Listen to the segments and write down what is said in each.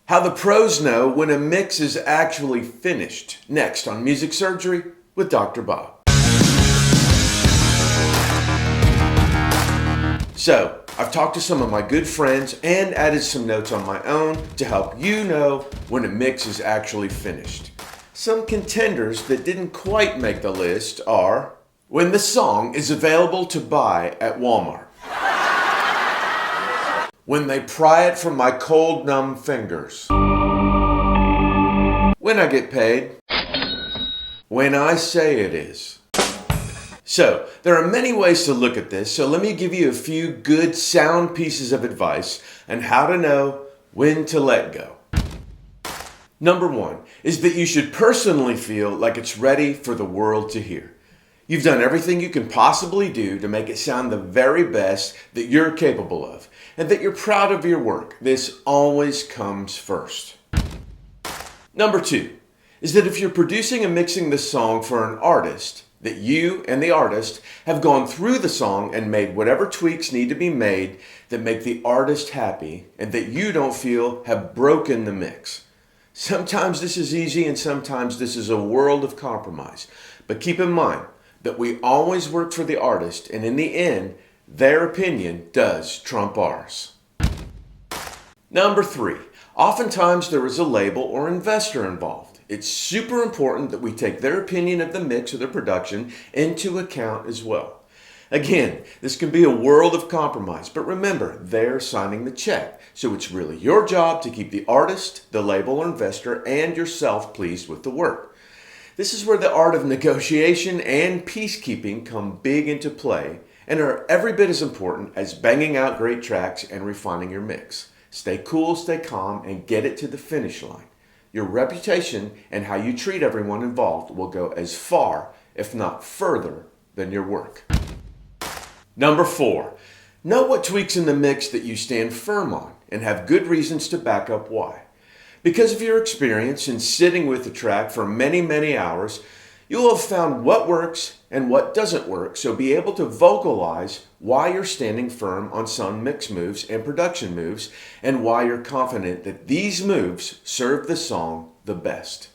How the pros know when a mix is actually finished. Next on Music Surgery with Dr. Bob. So, I've talked to some of my good friends and added some notes on my own to help you know when a mix is actually finished. Some contenders that didn't quite make the list are when the song is available to buy at Walmart, when they pry it from my cold, numb fingers, when I get paid, when I say it is. So, there are many ways to look at this, so let me give you a few good, sound pieces of advice on how to know when to let go. Number one is that you should personally feel like it's ready for the world to hear. You've done everything you can possibly do to make it sound the very best that you're capable of, and that you're proud of your work. This always comes first. Number two is that if you're producing and mixing the song for an artist, that you and the artist have gone through the song and made whatever tweaks need to be made that make the artist happy and that you don't feel have broken the mix. Sometimes this is easy and sometimes this is a world of compromise. But keep in mind that we always work for the artist, and in the end, their opinion does trump ours. Number three, oftentimes there is a label or investor involved. It's super important that we take their opinion of the mix or the production into account as well. Again, this can be a world of compromise, but remember, they're signing the check. So it's really your job to keep the artist, the label or investor, and yourself pleased with the work. This is where the art of negotiation and peacekeeping come big into play and are every bit as important as banging out great tracks and refining your mix. Stay cool, stay calm, and get it to the finish line. Your reputation and how you treat everyone involved will go as far, if not further, than your work. Number four, know what tweaks in the mix that you stand firm on and have good reasons to back up why. Because of your experience in sitting with the track for many, many hours, you will have found what works and what doesn't work, so be able to vocalize why you're standing firm on some mix moves and production moves and why you're confident that these moves serve the song the best.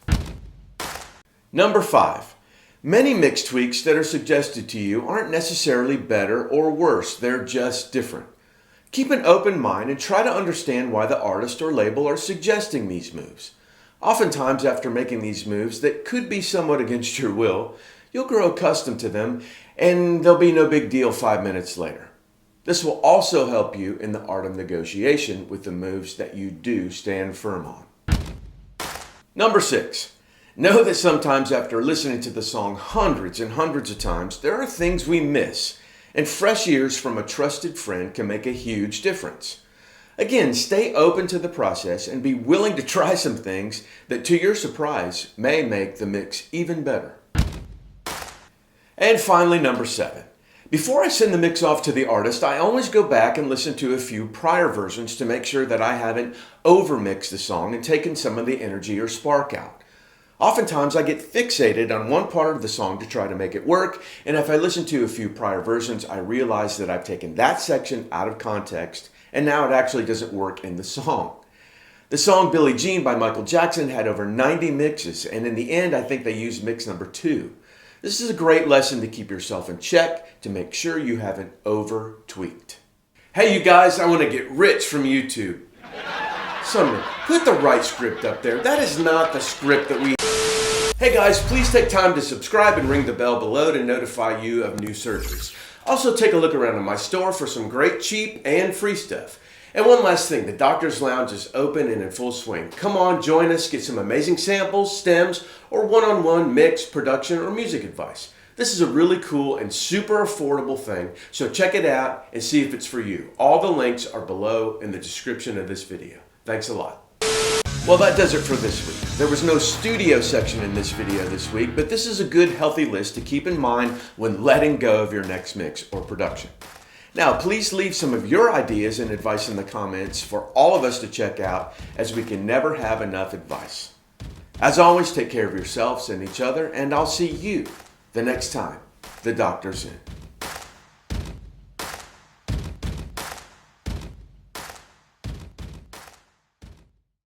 Number five, many mix tweaks that are suggested to you aren't necessarily better or worse, they're just different. Keep an open mind and try to understand why the artist or label are suggesting these moves. Oftentimes, after making these moves that could be somewhat against your will, you'll grow accustomed to them and they'll be no big deal 5 minutes later. This will also help you in the art of negotiation with the moves that you do stand firm on. Number six, know that sometimes after listening to the song hundreds and hundreds of times, there are things we miss, and fresh ears from a trusted friend can make a huge difference. Again, stay open to the process and be willing to try some things that, to your surprise, may make the mix even better. And finally, number seven. Before I send the mix off to the artist, I always go back and listen to a few prior versions to make sure that I haven't overmixed the song and taken some of the energy or spark out. Oftentimes, I get fixated on one part of the song to try to make it work, and if I listen to a few prior versions, I realize that I've taken that section out of context and now it actually doesn't work in the song. The song Billie Jean by Michael Jackson had over 90 mixes, and in the end, I think they used mix number 2. This is a great lesson to keep yourself in check to make sure you haven't over-tweaked. Hey, you guys, I want to get rich from YouTube. Summer, put the right script up there. That is not the script that we... Hey guys, please take time to subscribe and ring the bell below to notify you of new surgeries. Also, take a look around in my store for some great cheap and free stuff. And one last thing, the Doctor's Lounge is open and in full swing. Come on, join us, get some amazing samples, stems, or one-on-one mix, production, or music advice. This is a really cool and super affordable thing, so check it out and see if it's for you. All the links are below in the description of this video. Thanks a lot. Well, that does it for this week. There was no studio section in this video this week, but this is a good, healthy list to keep in mind when letting go of your next mix or production. Now, please leave some of your ideas and advice in the comments for all of us to check out, as we can never have enough advice. As always, take care of yourselves and each other, and I'll see you the next time the Doctor's in.